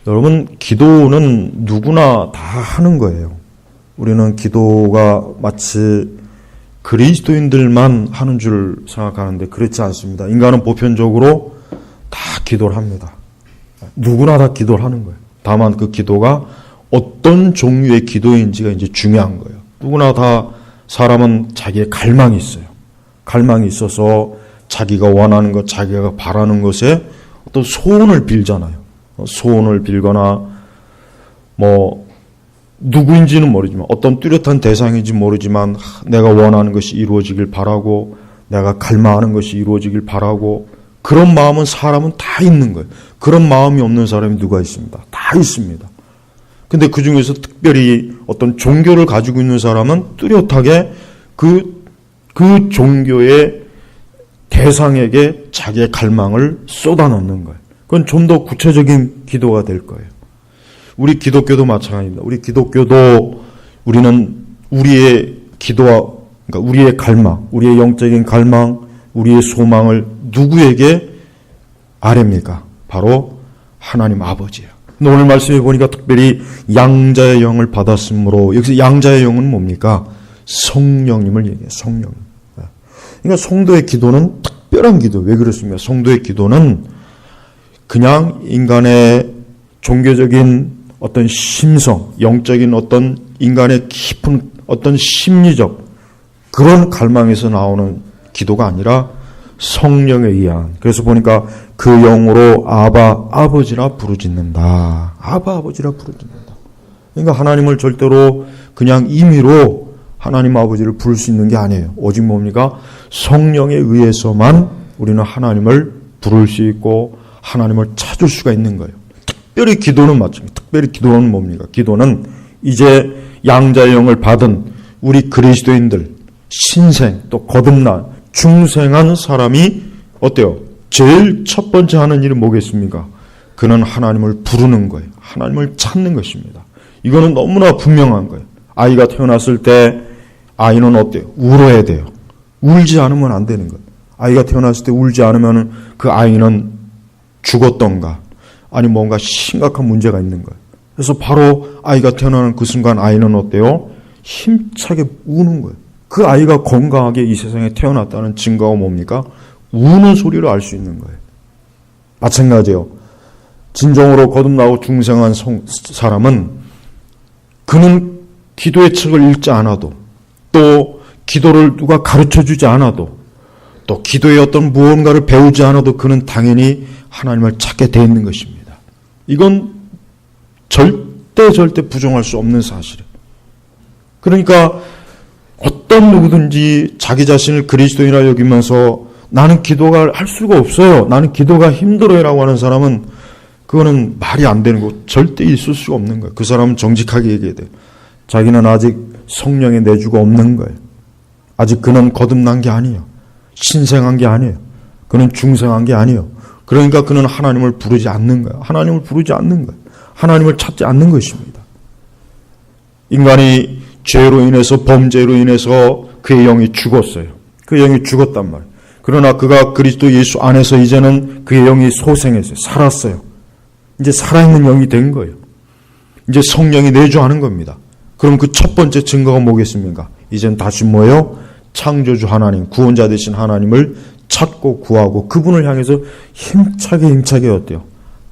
여러분, 기도는 누구나 다 하는 거예요. 우리는 기도가 마치 그리스도인들만 하는 줄 생각하는데 그렇지 않습니다. 인간은 보편적으로 다 기도를 합니다. 누구나 다 기도를 하는 거예요. 다만 그 기도가 어떤 종류의 기도인지가 이제 중요한 거예요. 누구나 다 사람은 자기의 갈망이 있어요. 갈망이 있어서 자기가 원하는 것, 자기가 바라는 것에 어떤 소원을 빌잖아요. 소원을 빌거나 누구인지는 모르지만 어떤 뚜렷한 대상인지 모르지만 내가 원하는 것이 이루어지길 바라고 내가 갈망하는 것이 이루어지길 바라고 그런 마음은 사람은 다 있는 거예요. 그런 마음이 없는 사람이 누가 있습니다. 다 있습니다. 근데 그 중에서 특별히 어떤 종교를 가지고 있는 사람은 뚜렷하게 그 종교의 대상에게 자기의 갈망을 쏟아넣는 거예요. 그건 좀 더 구체적인 기도가 될 거예요. 우리 기독교도 마찬가지입니다. 우리 기독교도 우리는 우리의 기도와 그러니까 우리의 갈망, 우리의 영적인 갈망, 우리의 소망을 누구에게 아뢰입니까? 바로 하나님 아버지예요. 근데 오늘 말씀해 보니까 특별히 양자의 영을 받았으므로 여기서 양자의 영은 뭡니까? 성령님을 얘기해요. 성령님. 그러니까 성도의 기도는 특별한 기도. 왜 그렇습니까? 성도의 기도는 그냥 인간의 종교적인 어떤 심성, 영적인 어떤 인간의 깊은 어떤 심리적 그런 갈망에서 나오는 기도가 아니라 성령에 의한. 그래서 보니까 그 영으로 아바 아버지라 부르짖는다. 아바 아버지라 부르짖는다. 그러니까 하나님을 절대로 그냥 임의로 하나님 아버지를 부를 수 있는 게 아니에요. 오직 뭡니까? 성령에 의해서만 우리는 하나님을 부를 수 있고 하나님을 찾을 수가 있는 거예요. 특별히 기도는 마찬가지. 특별히 기도는 뭡니까? 기도는 이제 양자의 영을 받은 우리 그리스도인들, 신생 또 거듭난 중생한 사람이 어때요? 제일 첫 번째 하는 일이 뭐겠습니까? 그는 하나님을 부르는 거예요. 하나님을 찾는 것입니다. 이거는 너무나 분명한 거예요. 아이가 태어났을 때 아이는 어때요? 울어야 돼요. 울지 않으면 안 되는 거예요. 아이가 태어났을 때 울지 않으면 그 아이는 죽었던가 아니 뭔가 심각한 문제가 있는 거예요. 그래서 바로 아이가 태어나는 그 순간 아이는 어때요? 힘차게 우는 거예요. 그 아이가 건강하게 이 세상에 태어났다는 증거가 뭡니까? 우는 소리로 알 수 있는 거예요. 마찬가지예요. 진정으로 거듭나고 중생한 사람은 그는 기도의 책을 읽지 않아도 또 기도를 누가 가르쳐주지 않아도 또 기도의 어떤 무언가를 배우지 않아도 그는 당연히 하나님을 찾게 돼 있는 것입니다. 이건 절대 부정할 수 없는 사실이에요. 그러니까 어떤 누구든지 자기 자신을 그리스도인이라 여기면서 나는 기도가 할 수가 없어요. 나는 기도가 힘들어요 라고 하는 사람은 그거는 말이 안 되는 거고 절대 있을 수가 없는 거예요. 그 사람은 정직하게 얘기해야 돼요. 자기는 아직 성령의 내주가 없는 거예요. 아직 그는 거듭난 게 아니에요. 신생한 게 아니에요. 그는 중생한 게 아니에요. 그러니까 그는 하나님을 부르지 않는 거예요. 하나님을 부르지 않는 거예요. 하나님을 찾지 않는 것입니다. 인간이 죄로 인해서 범죄로 인해서 그의 영이 죽었어요. 그의 영이 죽었단 말이에요. 그러나 그가 그리스도 예수 안에서 이제는 그의 영이 소생했어요. 살았어요. 이제 살아있는 영이 된 거예요. 이제 성령이 내주하는 겁니다. 그럼 그 첫 번째 증거가 뭐겠습니까? 이젠 다시 뭐예요? 창조주 하나님, 구원자 되신 하나님을 찾고 구하고 그분을 향해서 힘차게 어때요?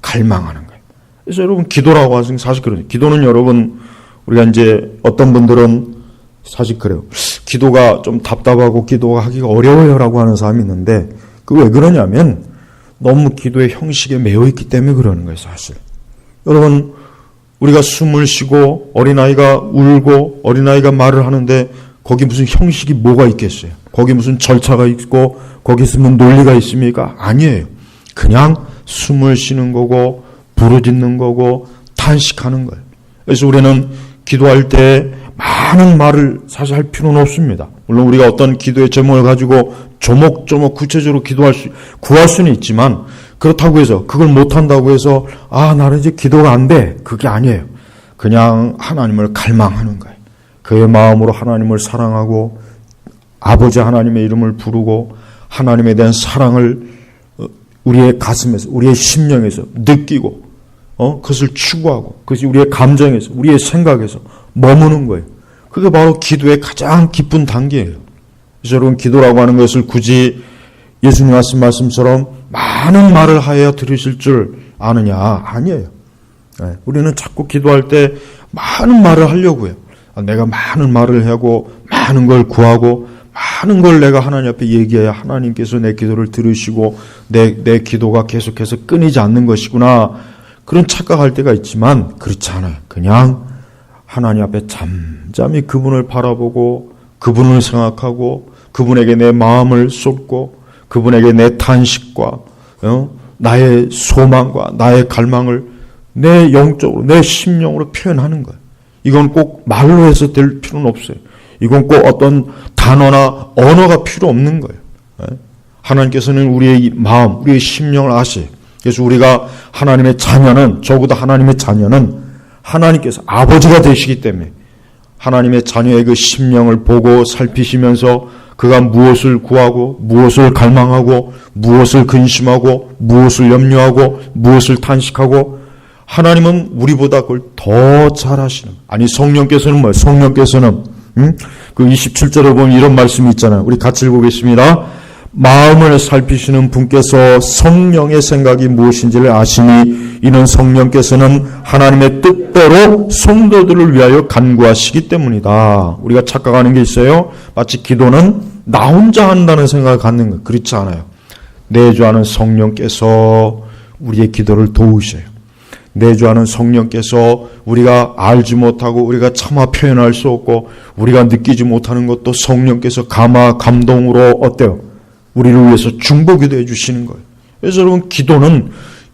갈망하는 거예요. 그래서 여러분 기도라고 하시는 사실 그래요. 기도는 여러분 우리가 이제 어떤 분들은 사실 그래요. 기도가 좀 답답하고 기도가 하기가 어려워요라고 하는 사람이 있는데 그 왜 그러냐면 너무 기도의 형식에 매여 있기 때문에 그러는 거예요. 사실. 여러분 우리가 숨을 쉬고 어린아이가 울고 어린아이가 말을 하는데 거기 무슨 형식이 뭐가 있겠어요? 거기 무슨 절차가 있고 거기 무슨 논리가 있습니까? 아니에요. 그냥 숨을 쉬는 거고 부르짖는 거고 탄식하는 거예요. 그래서 우리는 기도할 때 많은 말을 사실 할 필요는 없습니다. 물론 우리가 어떤 기도의 제목을 가지고 조목조목 구체적으로 구할 수는 있지만 그렇다고 해서 그걸 못한다고 해서 나는 이제 기도가 안 돼. 그게 아니에요. 그냥 하나님을 갈망하는 거예요. 그의 마음으로 하나님을 사랑하고 아버지 하나님의 이름을 부르고 하나님에 대한 사랑을 우리의 가슴에서 우리의 심령에서 느끼고 그것을 추구하고 그것이 우리의 감정에서 우리의 생각에서 머무는 거예요. 그게 바로 기도의 가장 깊은 단계예요. 그래서 여러분 기도라고 하는 것을 굳이 예수님 하신 말씀처럼 많은 말을 하여야 들으실 줄 아느냐? 아니에요. 우리는 자꾸 기도할 때 많은 말을 하려고 해요. 내가 많은 말을 하고 많은 걸 구하고 많은 걸 내가 하나님 앞에 얘기해야 하나님께서 내 기도를 들으시고 내 기도가 계속해서 끊이지 않는 것이구나. 그런 착각할 때가 있지만 그렇지 않아요. 그냥 하나님 앞에 잠잠히 그분을 바라보고 그분을 생각하고 그분에게 내 마음을 쏟고 그분에게 내 탄식과 나의 소망과 나의 갈망을 내 영적으로 내 심령으로 표현하는 거예요. 이건 꼭 말로 해서 될 필요는 없어요. 이건 꼭 어떤 단어나 언어가 필요 없는 거예요. 하나님께서는 우리의 마음, 우리의 심령을 아세요. 그래서 우리가 하나님의 자녀는 적어도 하나님의 자녀는 하나님께서 아버지가 되시기 때문에 하나님의 자녀의 그 심령을 보고 살피시면서 그가 무엇을 구하고 무엇을 갈망하고 무엇을 근심하고 무엇을 염려하고 무엇을 탄식하고 하나님은 우리보다 그걸 더 잘하시는. 아니 성령께서는 뭐예요? 성령께서는 그 27절에 보면 이런 말씀이 있잖아요. 우리 같이 읽어보겠습니다. 마음을 살피시는 분께서 성령의 생각이 무엇인지를 아시니 이는 성령께서는 하나님의 뜻대로 성도들을 위하여 간구하시기 때문이다. 우리가 착각하는 게 있어요. 마치 기도는 나 혼자 한다는 생각을 갖는 거예요. 그렇지 않아요. 내주하는 성령께서 우리의 기도를 도우셔요. 내주하는 성령께서 우리가 알지 못하고 우리가 차마 표현할 수 없고 우리가 느끼지 못하는 것도 성령께서 감동으로 어때요? 우리를 위해서 중보기도 해주시는 거예요. 그래서 여러분 기도는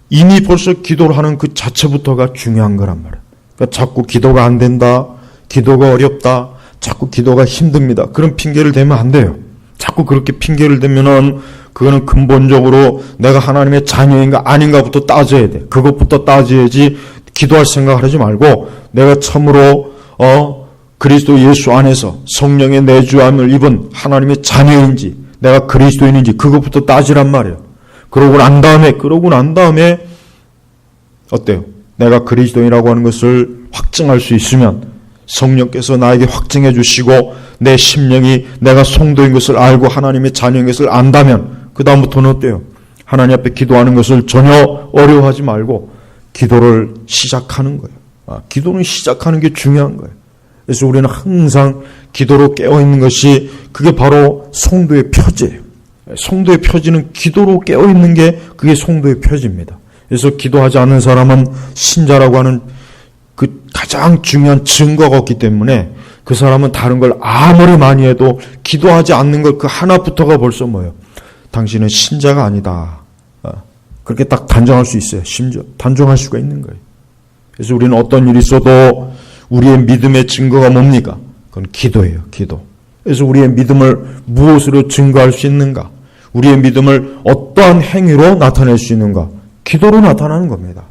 이미 벌써 기도를 하는 그 자체부터가 중요한 거란 말이에요. 그러니까 자꾸 기도가 안 된다, 기도가 어렵다, 자꾸 기도가 힘듭니다. 그런 핑계를 대면 안 돼요. 자꾸 그렇게 핑계를 대면은 그거는 근본적으로 내가 하나님의 자녀인가 아닌가부터 따져야 돼. 그것부터 따져야지 기도할 생각을 하지 말고 내가 참으로 그리스도 예수 안에서 성령의 내주함을 입은 하나님의 자녀인지 내가 그리스도인인지 그것부터 따지란 말이에요. 그러고 난 다음에 어때요? 내가 그리스도인이라고 하는 것을 확증할 수 있으면 성령께서 나에게 확증해 주시고 내 심령이 내가 성도인 것을 알고 하나님의 자녀인 것을 안다면 그 다음부터는 어때요? 하나님 앞에 기도하는 것을 전혀 어려워하지 말고 기도를 시작하는 거예요. 기도는 시작하는 게 중요한 거예요. 그래서 우리는 항상 기도로 깨어있는 것이 그게 바로 성도의 표지예요. 성도의 표지는 기도로 깨어있는 게 그게 성도의 표지입니다. 그래서 기도하지 않는 사람은 신자라고 하는 그 가장 중요한 증거가 없기 때문에 그 사람은 다른 걸 아무리 많이 해도 기도하지 않는 것 그 하나부터가 벌써 뭐예요? 당신은 신자가 아니다. 그렇게 딱 단정할 수 있어요. 심지어 단정할 수가 있는 거예요. 그래서 우리는 어떤 일이 있어도 우리의 믿음의 증거가 뭡니까? 그건 기도예요. 기도. 그래서 우리의 믿음을 무엇으로 증거할 수 있는가? 우리의 믿음을 어떠한 행위로 나타낼 수 있는가? 기도로 나타나는 겁니다.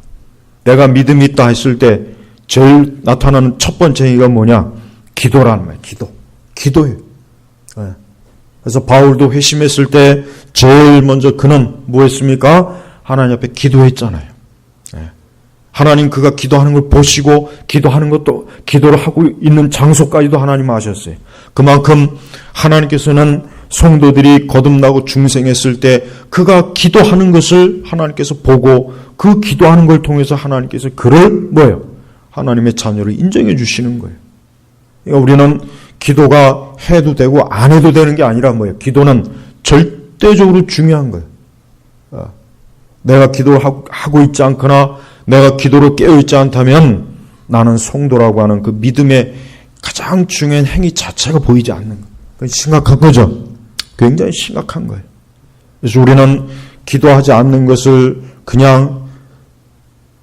내가 믿음이 있다 했을 때 제일 나타나는 첫 번째 행위가 뭐냐? 기도라는 거예요. 기도예요. 그래서 바울도 회심했을 때 제일 먼저 그는 뭐 했습니까? 하나님 앞에 기도했잖아요. 하나님 그가 기도하는 걸 보시고 기도하는 것도 기도를 하고 있는 장소까지도 하나님 아셨어요. 그만큼 하나님께서는 성도들이 거듭나고 중생했을 때 그가 기도하는 것을 하나님께서 보고 그 기도하는 걸 통해서 하나님께서 그를 뭐예요? 하나님의 자녀를 인정해 주시는 거예요. 그러니까 우리는 기도가 해도 되고 안 해도 되는 게 아니라 뭐예요? 기도는 절대적으로 중요한 거예요. 내가 기도를 하고 있지 않거나 내가 기도로 깨어있지 않다면 나는 성도라고 하는 그 믿음의 가장 중요한 행위 자체가 보이지 않는 거예요. 그건 심각한 거죠. 굉장히 심각한 거예요. 그래서 우리는 기도하지 않는 것을 그냥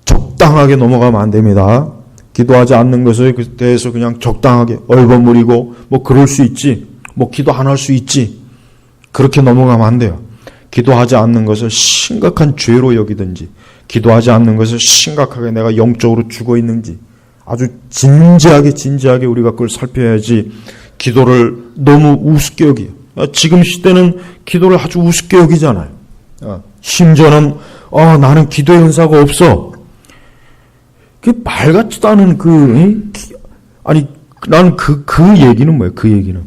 적당하게 넘어가면 안 됩니다. 기도하지 않는 것에 대해서 그냥 적당하게 얼버무리고 뭐 그럴 수 있지, 뭐 기도 안 할 수 있지, 그렇게 넘어가면 안 돼요. 기도하지 않는 것을 심각한 죄로 여기든지 기도하지 않는 것을 심각하게 내가 영적으로 죽어 있는지 아주 진지하게 우리가 그걸 살펴야지 기도를 너무 우습게 여기요. 지금 시대는 기도를 아주 우습게 여기잖아요. 심지어는 나는 기도의 은사가 없어. 말 같지도 않은 나는 그 얘기는 뭐예요? 그 얘기는.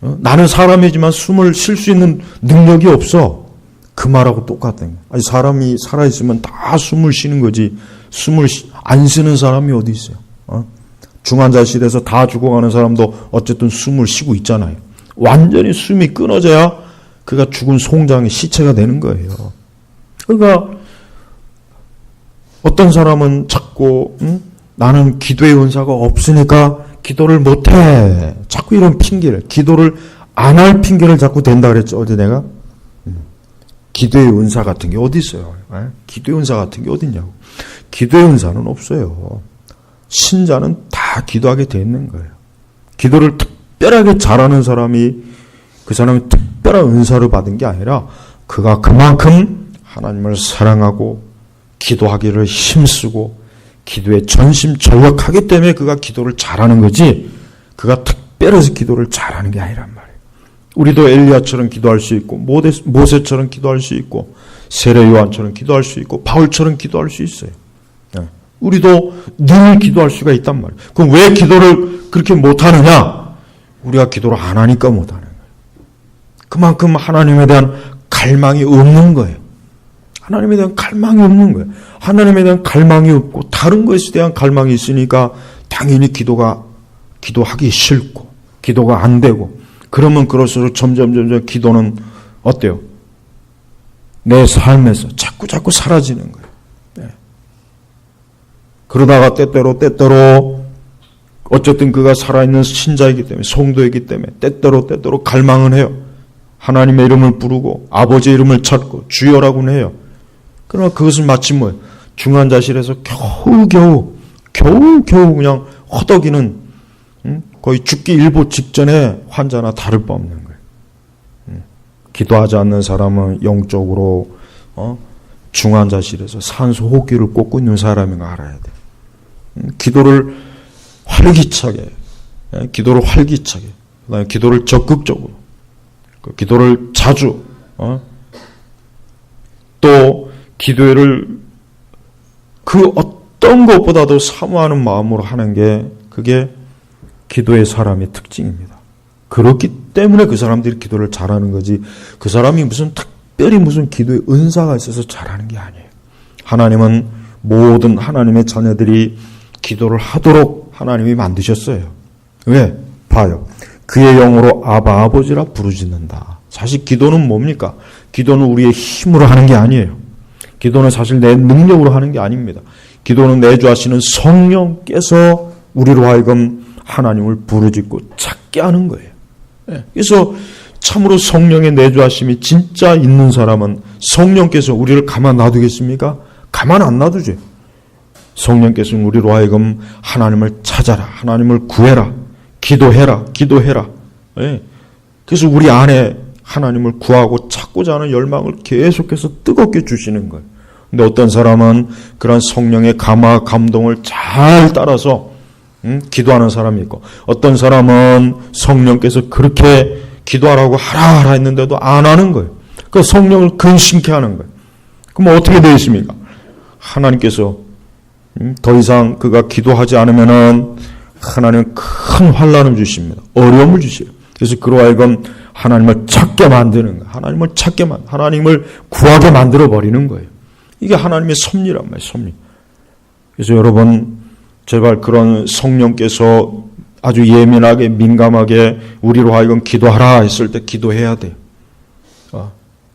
나는 사람이지만 숨을 쉴 수 있는 능력이 없어. 그 말하고 똑같은 거예요. 아니, 사람이 살아있으면 다 숨을 쉬는 거지. 숨을 안 쉬는 사람이 어디 있어요? 중환자실에서 다 죽어가는 사람도 어쨌든 숨을 쉬고 있잖아요. 완전히 숨이 끊어져야 그가 죽은 송장의 시체가 되는 거예요. 그러니까 어떤 사람은 자꾸 나는 기도의 은사가 없으니까 기도를 못해. 자꾸 이런 핑계를, 기도를 안 할 핑계를 자꾸 댄다 그랬죠. 어제 내가. 기도의 은사 같은 게 어디 있어요? 기도의 은사 같은 게 어디 있냐고. 기도의 은사는 없어요. 신자는 다 기도하게 돼 있는 거예요. 기도를 특별하게 잘하는 사람이 그 사람이 특별한 은사를 받은 게 아니라 그가 그만큼 하나님을 사랑하고 기도하기를 힘쓰고 기도에 전심전력하기 때문에 그가 기도를 잘하는 거지, 그가 특별해서 기도를 잘하는 게 아니란 말이에요. 우리도 엘리야처럼 기도할 수 있고 모세처럼 기도할 수 있고 세례 요한처럼 기도할 수 있고 바울처럼 기도할 수 있어요. 우리도 늘 기도할 수가 있단 말이에요. 그럼 왜 기도를 그렇게 못하느냐? 우리가 기도를 안 하니까 못하는 거예요. 그만큼 하나님에 대한 갈망이 없는 거예요. 하나님에 대한 갈망이 없는 거예요. 하나님에 대한 갈망이 없고 다른 것에 대한 갈망이 있으니까 당연히 기도하기 싫고 기도가 안 되고, 그러면 그럴수록 점점 기도는 어때요? 내 삶에서 자꾸 사라지는 거예요. 네. 그러다가 때때로 어쨌든 그가 살아있는 신자이기 때문에, 성도이기 때문에 때때로 갈망은 해요. 하나님의 이름을 부르고 아버지의 이름을 찾고 주여라고는 해요. 그러나 그것은 마치 뭐예요? 중환자실에서 겨우 그냥 허덕이는, 거의 죽기 일보 직전에 환자나 다를 바 없는 거예요. 기도하지 않는 사람은 영적으로 중환자실에서 산소 호흡기를 꽂고 있는 사람인 거 알아야 돼요. 기도를 활기차게, 그다음에 기도를 적극적으로, 기도를 자주, 또 기도를 그 어떤 것보다도 사모하는 마음으로 하는 게, 그게 기도의 사람의 특징입니다. 그렇기 때문에 그 사람들이 기도를 잘하는 거지, 그 사람이 특별히 무슨 기도의 은사가 있어서 잘하는 게 아니에요. 하나님은 모든 하나님의 자녀들이 기도를 하도록 하나님이 만드셨어요. 왜? 봐요. 그의 영으로 아바 아버지라 부르짖는다. 사실 기도는 뭡니까? 기도는 우리의 힘으로 하는 게 아니에요. 기도는 사실 내 능력으로 하는 게 아닙니다. 기도는 내주하시는 성령께서 우리로 하여금 하나님을 부르짖고 찾게 하는 거예요. 그래서 참으로 성령의 내주하심이 진짜 있는 사람은 성령께서 우리를 가만 놔두겠습니까? 가만 안 놔두죠. 성령께서는 우리로 하여금 하나님을 찾아라, 하나님을 구해라, 기도해라. 그래서 우리 안에 하나님을 구하고 찾고자 하는 열망을 계속해서 뜨겁게 주시는 거예요. 근데 어떤 사람은 그런 성령의 감동을 잘 따라서 기도하는 사람이 있고, 어떤 사람은 성령께서 그렇게 기도하라고 하라 했는데도 안 하는 거예요. 그 성령을 근심케 하는 거예요. 그럼 어떻게 되어 있습니까? 하나님께서 더 이상 그가 기도하지 않으면은 하나님은 큰 환난을 주십니다. 어려움을 주셔요. 그래서 그로 하여금 하나님을 찾게 만드는 거예요. 하나님을 구하게 만들어 버리는 거예요. 이게 하나님의 섭리란 말이에요. 섭리. 그래서 여러분, 제발 그런 성령께서 아주 예민하게 민감하게 우리로 하여금 기도하라 했을 때 기도해야 돼요.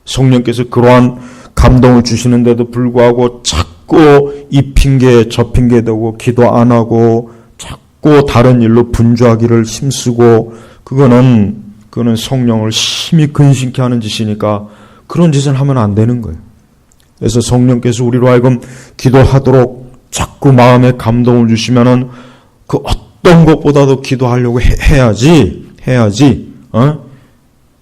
성령께서 그러한 감동을 주시는데도 불구하고 자꾸 이 핑계 저 핑계 대고 기도 안 하고 자꾸 다른 일로 분주하기를 힘쓰고, 그거는 성령을 심히 근심케 하는 짓이니까 그런 짓은 하면 안 되는 거예요. 그래서 성령께서 우리로 하여금 기도하도록 자꾸 마음에 감동을 주시면은 그 어떤 것보다도 기도하려고 해야지.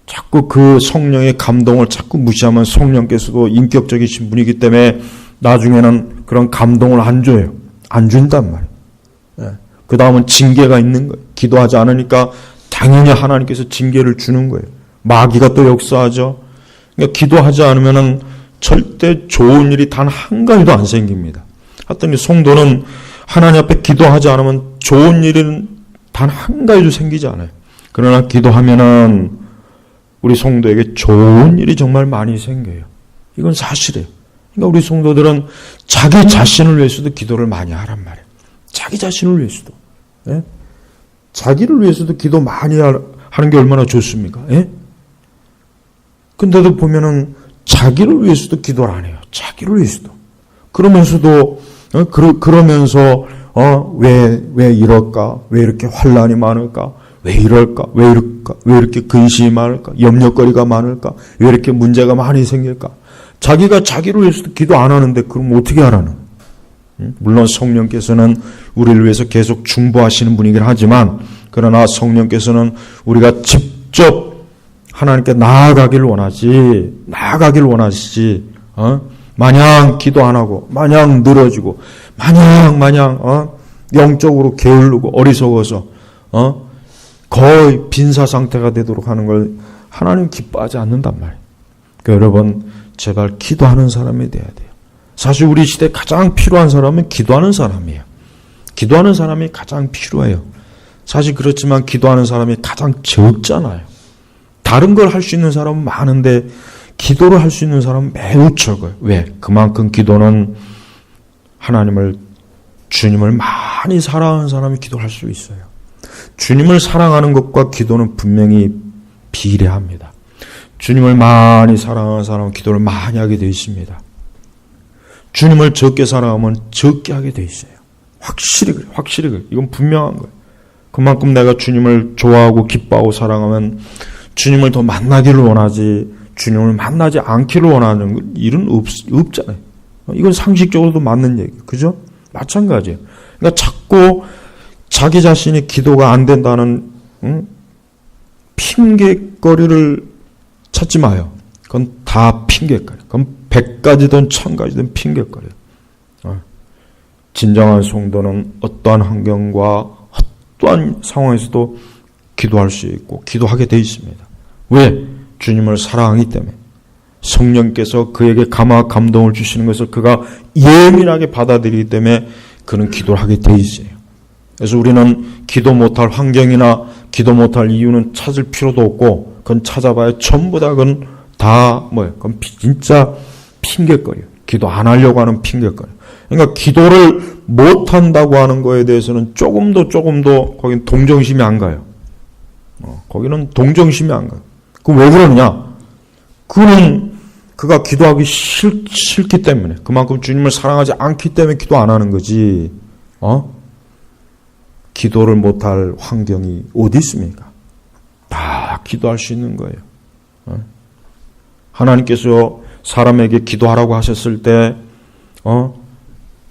자꾸 그 성령의 감동을 자꾸 무시하면 성령께서도 인격적이신 분이기 때문에 나중에는 그런 감동을 안 줘요. 안 준단 말이에요. 그 다음은 징계가 있는 거예요. 기도하지 않으니까 당연히 하나님께서 징계를 주는 거예요. 마귀가 또 역사하죠. 그러니까 기도하지 않으면은 절대 좋은 일이 단 한 가지도 안 생깁니다. 하여튼 성도는 하나님 앞에 기도하지 않으면 좋은 일은 단 한 가지도 생기지 않아요. 그러나 기도하면은 우리 성도에게 좋은 일이 정말 많이 생겨요. 이건 사실이에요. 그러니까 우리 성도들은 자기 자신을 위해서도 기도를 많이 하란 말이에요. 자기 자신을 위해서도. 예? 자기를 위해서도 기도 많이 하는 게 얼마나 좋습니까? 예? 근데도 보면은 자기를 위해서도 기도를 안 해요. 자기를 위해서도. 그러면서도, 그러면서, 왜 이럴까? 왜 이렇게 환란이 많을까? 왜 이럴까? 왜 이럴까? 왜 이렇게 근심이 많을까? 염려거리가 많을까? 왜 이렇게 문제가 많이 생길까? 자기가 자기를 위해서도 기도 안 하는데 그럼 어떻게 하라는? 물론 성령께서는 우리를 위해서 계속 중보하시는 분이긴 하지만 그러나 성령께서는 우리가 직접 하나님께 나아가길 원하시지, 마냥 기도 안 하고, 마냥 늘어지고, 마냥, 영적으로 게으르고 어리석어서, 거의 빈사 상태가 되도록 하는 걸 하나님 기뻐하지 않는단 말이에요. 그러니까 여러분, 제발 기도하는 사람이 돼야 돼요. 사실 우리 시대에 가장 필요한 사람은 기도하는 사람이에요. 기도하는 사람이 가장 필요해요. 사실 그렇지만 기도하는 사람이 가장 적잖아요. 다른 걸 할 수 있는 사람은 많은데 기도를 할 수 있는 사람은 매우 적어요. 왜? 그만큼 기도는 주님을 많이 사랑하는 사람이 기도할 수 있어요. 주님을 사랑하는 것과 기도는 분명히 비례합니다. 주님을 많이 사랑하는 사람은 기도를 많이 하게 되어 있습니다. 주님을 적게 사랑하면 적게 하게 되어 있어요. 확실히 그래요. 이건 분명한 거예요. 그만큼 내가 주님을 좋아하고 기뻐하고 사랑하면 주님을 더 만나기를 원하지 주님을 만나지 않기를 원하는 일은 없잖아요. 이건 상식적으로도 맞는 얘기예요. 그죠? 마찬가지예요. 그러니까 자꾸 자기 자신이 기도가 안 된다는 핑계거리를 찾지 마요. 그건 다 핑계거리예요. 그건 100가지든 1000가지든 핑계거리예요. 진정한 성도는 어떠한 환경과 어떠한 상황에서도 기도할 수 있고 기도하게 되어 있습니다. 왜? 주님을 사랑하기 때문에. 성령께서 그에게 감화 감동을 주시는 것을 그가 예민하게 받아들이기 때문에 그는 기도를 하게 되어 있어요. 그래서 우리는 기도 못할 환경이나 기도 못할 이유는 찾을 필요도 없고 그건 찾아봐야 전부 다 그건 다 뭐예요? 그건 진짜 핑계거리예요. 기도 안 하려고 하는 핑계거리예요. 그러니까 기도를 못한다고 하는 거에 대해서는 조금도 거긴 동정심이 안 가요. 거기는 동정심이 안 가요. 그럼 왜 그러느냐? 그는 그가 기도하기 싫기 때문에 그만큼 주님을 사랑하지 않기 때문에 기도 안 하는 거지. 기도를 못할 환경이 어디 있습니까? 다 기도할 수 있는 거예요. 하나님께서 사람에게 기도하라고 하셨을 때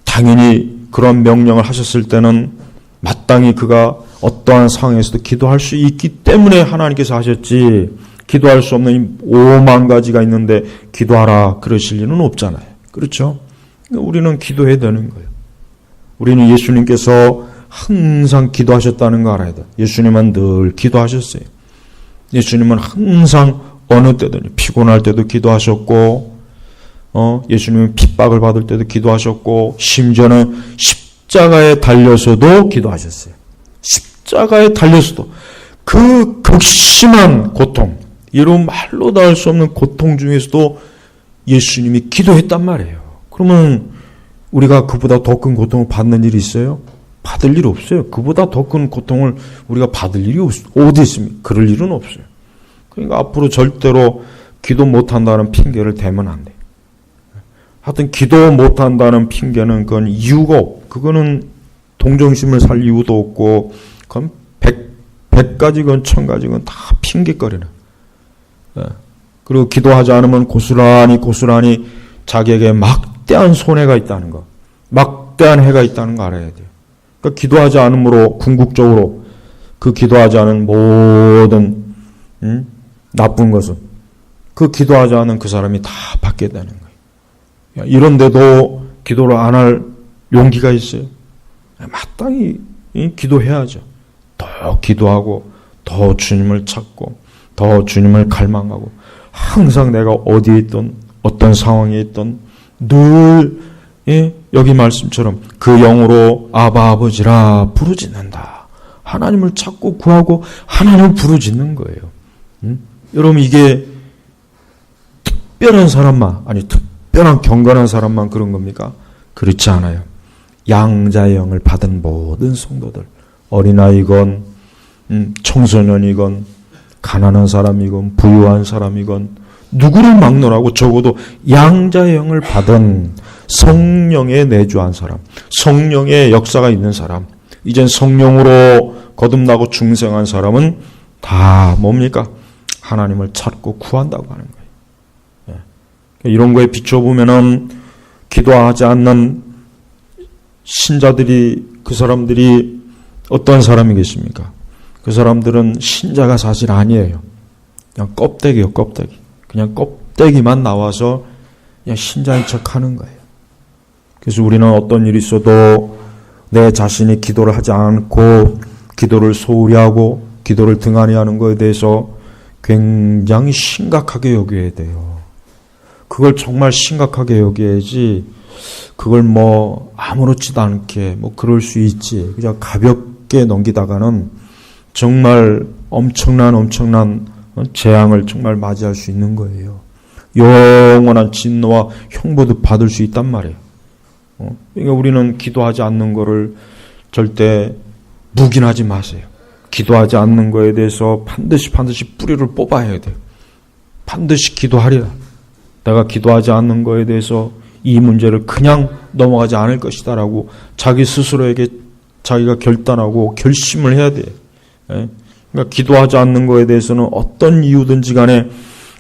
당연히 그런 명령을 하셨을 때는 마땅히 그가 어떠한 상황에서도 기도할 수 있기 때문에 하나님께서 하셨지 기도할 수 없는 5만 가지가 있는데 기도하라 그러실 리는 없잖아요. 그렇죠? 우리는 기도해야 되는 거예요. 우리는 예수님께서 항상 기도하셨다는 거 알아야 돼요. 예수님은 늘 기도하셨어요. 예수님은 항상 어느 때든 피곤할 때도 기도하셨고 예수님은 핍박을 받을 때도 기도하셨고 심지어는 십자가에 달려서도 기도하셨어요. 십자가에 달려서도 그 극심한 고통, 이런 말로 다 할 수 없는 고통 중에서도 예수님이 기도했단 말이에요. 그러면 우리가 그보다 더 큰 고통을 받는 일이 있어요? 받을 일 없어요. 그보다 더 큰 고통을 우리가 받을 일이 어디 있습니까? 그럴 일은 없어요. 그러니까 앞으로 절대로 기도 못한다는 핑계를 대면 안 돼요. 하여튼 기도 못한다는 핑계는 그건 이유가 없고 그거는 동정심을 살 이유도 없고 그건 100가지건 1000가지건 다 핑계거리는. 그리고 기도하지 않으면 고스란히 자기에게 막대한 손해가 있다는 거, 막대한 해가 있다는 거 알아야 돼요. 그러니까 기도하지 않으므로 궁극적으로 그 기도하지 않은 모든 나쁜 것은 그 기도하지 않은 그 사람이 다 받게 되는 거예요. 이런데도 기도를 안 할 용기가 있어요. 마땅히 기도해야죠. 더 기도하고 더 주님을 찾고 더 주님을 갈망하고 항상 내가 어디에 있든 어떤 상황에 있든 늘 예? 여기 말씀처럼 그 영으로 아바 아버지라 부르짖는다. 하나님을 찾고 구하고 하나님을 부르짖는 거예요. 여러분 이게 특별한 사람만, 아니 특별한 경건한 사람만 그런 겁니까? 그렇지 않아요. 양자의 영을 받은 모든 성도들, 어린아이건 청소년이건 가난한 사람이건 부유한 사람이건 누구를 막론하고 적어도 양자의 영을 받은 성령에 내주한 사람, 성령의 역사가 있는 사람, 이젠 성령으로 거듭나고 중생한 사람은 다 뭡니까? 하나님을 찾고 구한다고 하는 거예요. 이런 거에 비춰보면은 기도하지 않는 신자들이, 그 사람들이 어떤 사람이겠습니까? 그 사람들은 신자가 사실 아니에요. 그냥 껍데기예요, 껍데기. 그냥 껍데기만 나와서 그냥 신자인 척 하는 거예요. 그래서 우리는 어떤 일이 있어도 내 자신이 기도를 하지 않고 기도를 소홀히 하고 기도를 등한히 하는 것에 대해서 굉장히 심각하게 여겨야 돼요. 그걸 정말 심각하게 여겨야지 그걸 뭐 아무렇지도 않게 뭐 그럴 수 있지 그냥 가볍게 넘기다가는 정말 엄청난 재앙을 정말 맞이할 수 있는 거예요. 영원한 진노와 형벌도 받을 수 있단 말이에요. 그러니까 우리는 기도하지 않는 거를 절대 묵인하지 마세요. 기도하지 않는 거에 대해서 반드시 뿌리를 뽑아야 돼요. 반드시 기도하리라. 내가 기도하지 않는 거에 대해서 이 문제를 그냥 넘어가지 않을 것이다라고 자기 스스로에게 자기가 결단하고 결심을 해야 돼요. 그러니까 기도하지 않는 거에 대해서는 어떤 이유든지 간에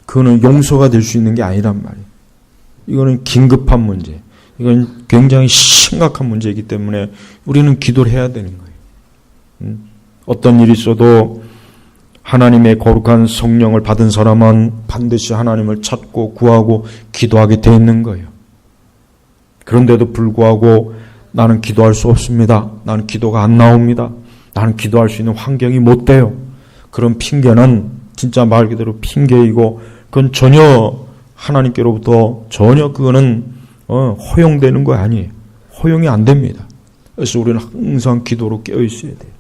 그거는 용서가 될 수 있는 게 아니란 말이에요. 이거는 긴급한 문제. 이건 굉장히 심각한 문제이기 때문에 우리는 기도를 해야 되는 거예요. 어떤 일이 있어도 하나님의 거룩한 성령을 받은 사람은 반드시 하나님을 찾고 구하고 기도하게 돼 있는 거예요. 그런데도 불구하고 나는 기도할 수 없습니다. 나는 기도가 안 나옵니다. 나는 기도할 수 있는 환경이 못 돼요. 그런 핑계는 진짜 말 그대로 핑계이고 그건 전혀 하나님께로부터 전혀 그거는 허용되는 거 아니에요. 허용이 안 됩니다. 그래서 우리는 항상 기도로 깨어 있어야 돼요.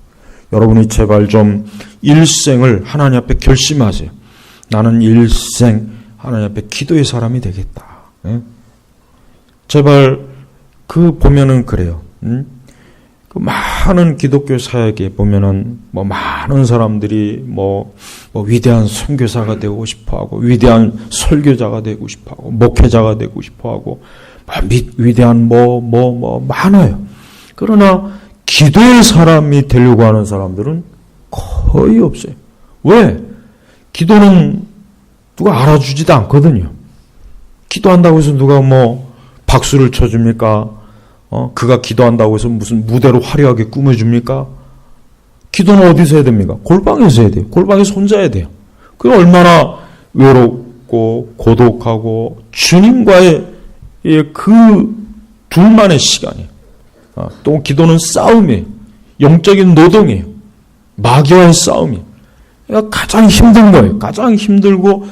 여러분이 제발 좀 일생을 하나님 앞에 결심하세요. 나는 일생 하나님 앞에 기도의 사람이 되겠다. 제발 그 보면은 그래요. 그 많은 기독교 사역에 보면은 뭐 많은 사람들이 뭐 위대한 선교사가 되고 싶어하고 위대한 설교자가 되고 싶어하고 목회자가 되고 싶어하고 위대한 많아요. 그러나 기도의 사람이 되려고 하는 사람들은 거의 없어요. 왜? 기도는 누가 알아주지도 않거든요. 기도한다고 해서 누가 뭐 박수를 쳐줍니까? 그가 기도한다고 해서 무슨 무대로 화려하게 꾸며줍니까? 기도는 어디서 해야 됩니까? 골방에서 해야 돼요. 골방에서 혼자 해야 돼요. 그 얼마나 외롭고 고독하고 주님과의 그 둘만의 시간이에요. 또 기도는 싸움이에요. 영적인 노동이에요. 마귀와의 싸움이에요. 그러니까 가장 힘든 거예요. 가장 힘들고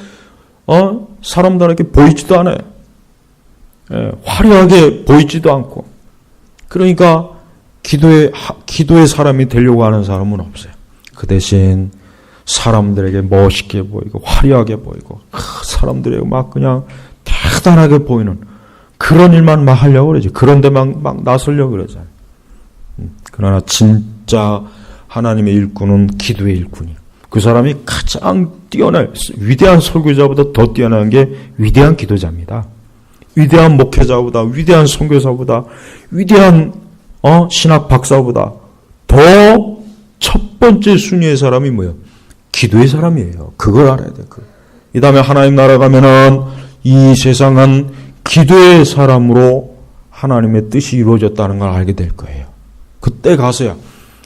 사람들에게 보이지도 않아요. 화려하게 보이지도 않고. 그러니까 기도의 사람이 되려고 하는 사람은 없어요. 그 대신 사람들에게 멋있게 보이고 화려하게 보이고 사람들에게 막 그냥 대단하게 보이는 그런 일만 막 하려고 그러지. 그런 데만 막 나서려고 그러잖아요. 그러나 진짜 하나님의 일꾼은 기도의 일꾼이에요. 그 사람이 가장 뛰어난 위대한 설교자보다 더 뛰어난 게 위대한 기도자입니다. 위대한 목회자보다 위대한 선교사보다 위대한 신학 박사보다 더 첫 번째 순위의 사람이 뭐예요? 기도의 사람이에요. 그걸 알아야 돼요. 이 다음에 하나님 나라 가면은 이 세상은 기도의 사람으로 하나님의 뜻이 이루어졌다는 걸 알게 될 거예요. 그때 가서야,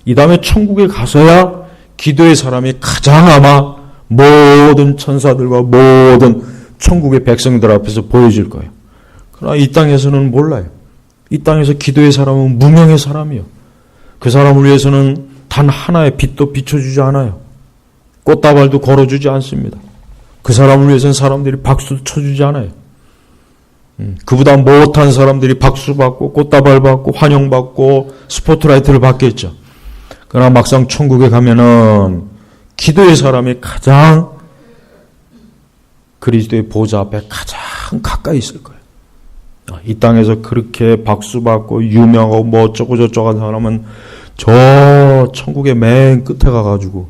이 다음에 천국에 가서야 기도의 사람이 가장 아마 모든 천사들과 모든 천국의 백성들 앞에서 보여질 거예요. 그러나 이 땅에서는 몰라요. 이 땅에서 기도의 사람은 무명의 사람이요. 그 사람을 위해서는 단 하나의 빛도 비춰주지 않아요. 꽃다발도 걸어주지 않습니다. 그 사람을 위해서는 사람들이 박수도 쳐주지 않아요. 그보다 못한 사람들이 박수 받고 꽃다발 받고 환영받고 스포트라이트를 받겠죠. 그러나 막상 천국에 가면은 기도의 사람이 가장 그리스도의 보좌 앞에 가장 가까이 있을 거예요. 이 땅에서 그렇게 박수 받고 유명하고 뭐 어쩌고 저쩌고 한 사람은 저 천국의 맨 끝에 가가지고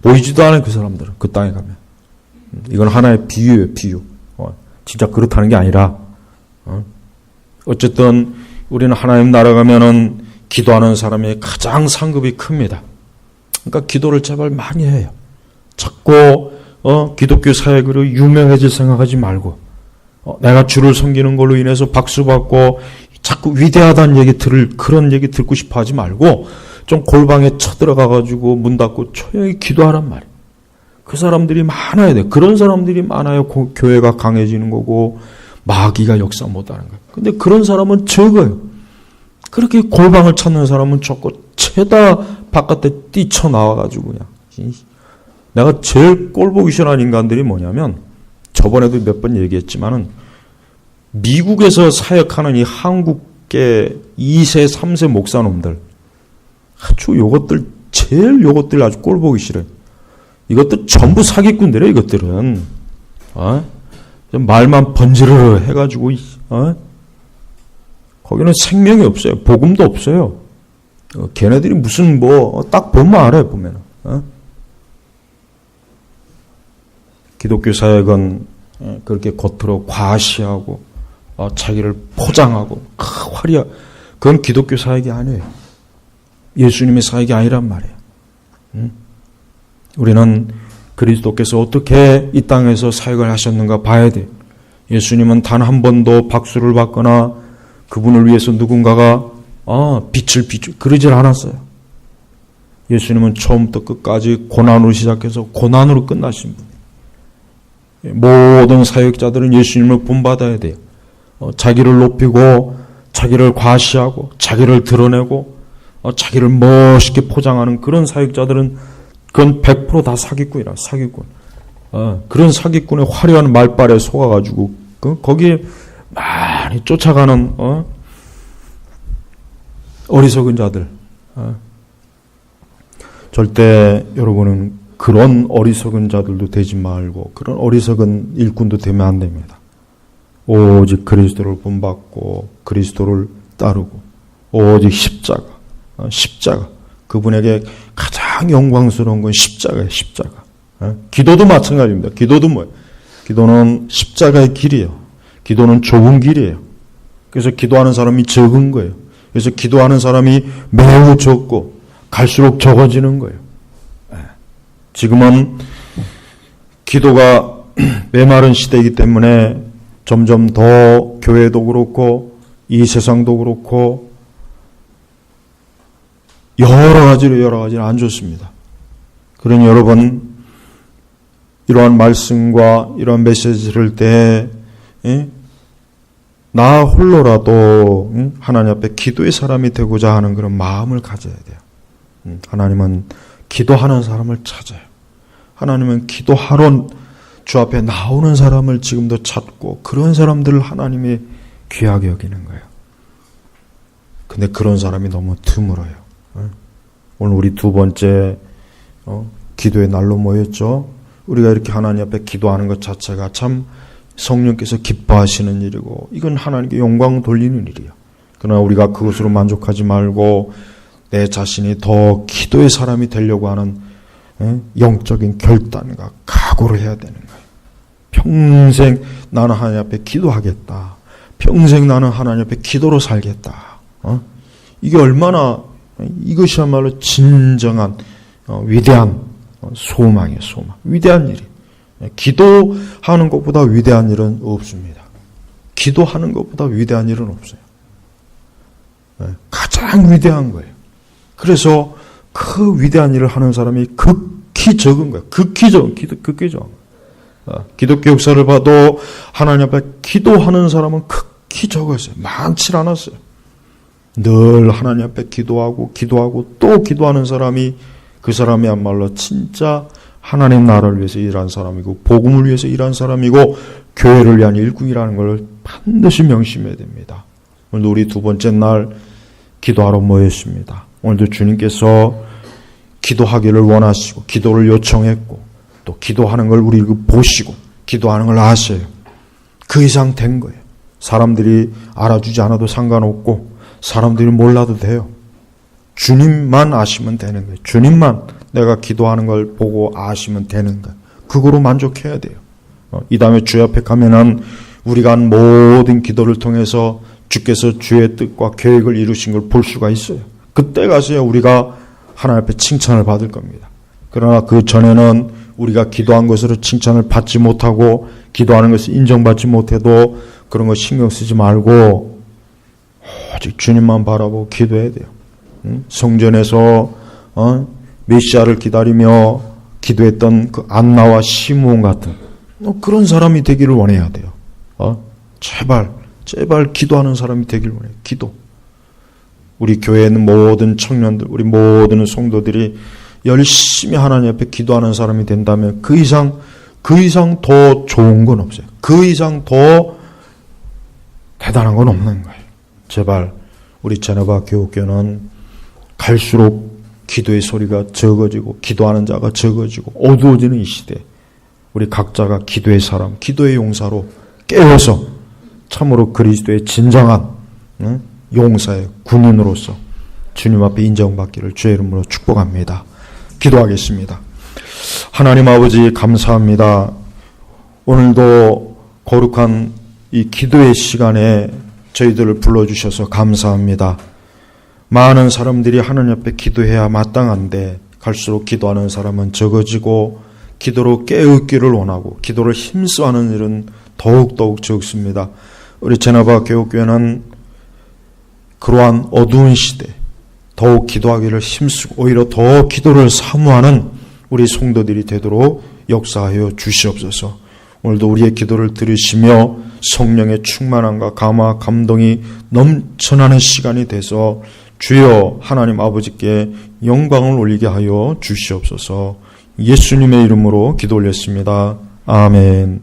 보이지도 않아요. 그 사람들은 그 땅에 가면. 이건 하나의 비유예요. 비유. 진짜 그렇다는 게 아니라 어쨌든 우리는 하나님 나라 가면은 기도하는 사람이 가장 상급이 큽니다. 그러니까 기도를 제발 많이 해요. 자꾸 기독교 사역으로 유명해질 생각하지 말고 내가 주를 섬기는 걸로 인해서 박수 받고 자꾸 위대하다는 얘기 그런 얘기 듣고 싶어 하지 말고 좀 골방에 쳐들어가 가지고 문 닫고 조용히 기도하란 말이에요. 그 사람들이 많아야 돼. 그런 사람들이 많아야 교회가 강해지는 거고 마귀가 역사 못하는 거예요. 근데 그런 사람은 적어요. 그렇게 골방을 찾는 사람은 적고 죄다 바깥에 뛰쳐나와가지고 그냥. 내가 제일 꼴보기 싫어하는 인간들이 뭐냐면 저번에도 몇 번 얘기했지만은 미국에서 사역하는 이 한국계 2세, 3세 목사놈들 요것들 아주 꼴보기 싫어요. 이것들 전부 사기꾼들이에요, 이것들은. 말만 번지르르 해가지고, 거기는 생명이 없어요. 복음도 없어요. 걔네들이 무슨 딱 보면 알아요, 보면은. 기독교 사역은 그렇게 겉으로 과시하고, 자기를 포장하고, 화려하고, 그건 기독교 사역이 아니에요. 예수님의 사역이 아니란 말이에요. 우리는 그리스도께서 어떻게 이 땅에서 사역을 하셨는가 봐야 돼요. 예수님은 단 한 번도 박수를 받거나 그분을 위해서 누군가가 빛을 그러질 않았어요. 예수님은 처음부터 끝까지 고난으로 시작해서 고난으로 끝나신 분이에요. 모든 사역자들은 예수님을 본받아야 돼요. 자기를 높이고 자기를 과시하고 자기를 드러내고 자기를 멋있게 포장하는 그런 사역자들은 그건 100% 다 사기꾼이라 사기꾼. 그런 사기꾼의 화려한 말발에 속아가지고 거기에 많이 쫓아가는 어리석은 자들. 절대 여러분은 그런 어리석은 자들도 되지 말고 그런 어리석은 일꾼도 되면 안 됩니다. 오직 그리스도를 본받고 그리스도를 따르고 오직 십자가 그분에게 가장 영광스러운 건 십자가예요. 십자가. 기도도 마찬가지입니다. 기도도 뭐예요? 기도는 십자가의 길이에요. 기도는 좁은 길이에요. 그래서 기도하는 사람이 적은 거예요. 그래서 기도하는 사람이 매우 적고 갈수록 적어지는 거예요. 지금은 기도가 메마른 시대이기 때문에 점점 더 교회도 그렇고 이 세상도 그렇고 여러 가지로 안 좋습니다. 그러니 여러분 이러한 말씀과 이러한 메시지를 들을 때 나 홀로라도 하나님 앞에 기도의 사람이 되고자 하는 그런 마음을 가져야 돼요. 하나님은 기도하는 사람을 찾아요. 하나님은 기도하러 주 앞에 나오는 사람을 지금도 찾고 그런 사람들을 하나님이 귀하게 여기는 거예요. 근데 그런 사람이 너무 드물어요. 오늘 우리 두 번째 기도의 날로 모였죠. 우리가 이렇게 하나님 앞에 기도하는 것 자체가 참 성령께서 기뻐하시는 일이고 이건 하나님께 영광 돌리는 일이에요. 그러나 우리가 그것으로 만족하지 말고 내 자신이 더 기도의 사람이 되려고 하는 영적인 결단과 각오를 해야 되는 거예요. 평생 나는 하나님 앞에 기도하겠다. 평생 나는 하나님 앞에 기도로 살겠다. 이게 얼마나 이것이야말로 진정한 위대한 소망이에요. 소망. 위대한 일이. 기도하는 것보다 위대한 일은 없습니다. 기도하는 것보다 위대한 일은 없어요. 가장 위대한 거예요. 그래서 그 위대한 일을 하는 사람이 극히 적은 거예요. 극히 적은 기독교 역사를 봐도 하나님 앞에 기도하는 사람은 극히 적었어요. 많지 않았어요. 늘 하나님 앞에 기도하고 또 기도하는 사람이 그 사람이야말로 진짜 하나님 나라를 위해서 일한 사람이고 복음을 위해서 일한 사람이고 교회를 위한 일꾼이라는 걸 반드시 명심해야 됩니다. 오늘도 우리 두 번째 날 기도하러 모였습니다. 오늘도 주님께서 기도하기를 원하시고 기도를 요청했고 또 기도하는 걸 우리 보시고 기도하는 걸 아세요. 그 이상 된 거예요. 사람들이 알아주지 않아도 상관없고 사람들이 몰라도 돼요. 주님만 아시면 되는 거예요. 주님만 내가 기도하는 걸 보고 아시면 되는 거예요. 그거로 만족해야 돼요. 이 다음에 주 앞에 가면은 우리가 한 모든 기도를 통해서 주께서 주의 뜻과 계획을 이루신 걸 볼 수가 있어요. 그때 가서야 우리가 하나님 앞에 칭찬을 받을 겁니다. 그러나 그 전에는 우리가 기도한 것으로 칭찬을 받지 못하고 기도하는 것을 인정받지 못해도 그런 거 신경 쓰지 말고 오직 주님만 바라보고 기도해야 돼요. 성전에서 메시아를 기다리며 기도했던 그 안나와 시므온 같은 그런 사람이 되기를 원해야 돼요. 제발 기도하는 사람이 되길 원해요. 기도. 우리 교회에 있는 모든 청년들, 우리 모든 성도들이 열심히 하나님 앞에 기도하는 사람이 된다면 그 이상 더 좋은 건 없어요. 그 이상 더 대단한 건 없는 거예요. 제발 우리 제네바 교육교는 갈수록 기도의 소리가 적어지고 기도하는 자가 적어지고 어두워지는 이 시대에 우리 각자가 기도의 사람, 기도의 용사로 깨어서 참으로 그리스도의 진정한 용사의 군인으로서 주님 앞에 인정받기를 주의 이름으로 축복합니다. 기도하겠습니다. 하나님 아버지 감사합니다. 오늘도 거룩한 이 기도의 시간에 저희들을 불러주셔서 감사합니다. 많은 사람들이 하나님 앞에 기도해야 마땅한데 갈수록 기도하는 사람은 적어지고 기도로 깨어있기를 원하고 기도를 힘써하는 일은 더욱 적습니다. 우리 제네바 교육교회는 그러한 어두운 시대 더욱 기도하기를 힘쓰고 오히려 더 기도를 사모하는 우리 성도들이 되도록 역사하여 주시옵소서. 오늘도 우리의 기도를 들으시며 성령의 충만함과 감화 감동이 넘쳐나는 시간이 돼서 주여 하나님 아버지께 영광을 올리게 하여 주시옵소서. 예수님의 이름으로 기도 올렸습니다. 아멘.